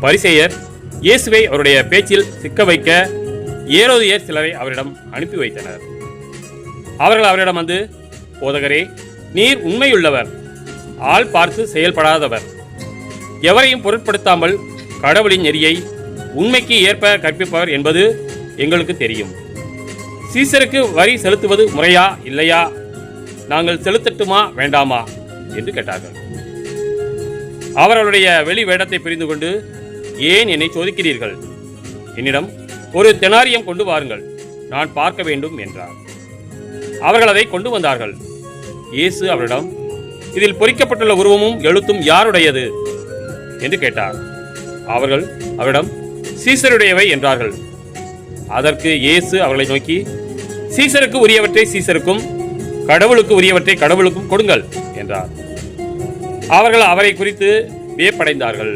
பரிசேயர் இயேசுவை அவருடைய பேச்சில் சிக்க வைக்க ஏரோதியர் சிலரை அவரிடம் அனுப்பி வைத்தனர். அவர்கள் அவரிடம் வந்து, போதகரே, நீர் உண்மையுள்ளவர், ஆள் பார்த்து செயல்படாதவர், எவரையும் பொருட்படுத்தாமல் கடவுளின் நெறியை உண்மைக்கு ஏற்ப கற்பிப்பவர் என்பது எங்களுக்கு தெரியும். சீசருக்கு வரி செலுத்துவது முறையா இல்லையா, நாங்கள் செலுத்தட்டுமா வேண்டாமா என்று கேட்டார்கள். அவர்களுடைய வெளி வேடத்தை புரிந்து கொண்டு, ஏன் என்னை சோதிக்கிறீர்கள்? என்னிடம் ஒரு தெனாரியம் கொண்டு வாருங்கள், நான் பார்க்க வேண்டும் என்றார். அவர்கள் அதை கொண்டு வந்தார்கள். இயேசு அவரிடம், இதில் பொறிக்கப்பட்டுள்ள உருவமும் எழுத்தும் யாருடையது என்று கேட்டார். அவர்கள் அவரிடம், சீசருடையவை என்றார்கள். அதற்கு இயேசு அவர்களை நோக்கி, சீசருக்கு உரியவற்றை சீசருக்கும், கடவுளுக்கு உரியவற்றை கடவுளுக்கும் கொடுங்கள் என்றார். அவர்கள் அவரை குறித்து வியப்படைந்தார்கள்.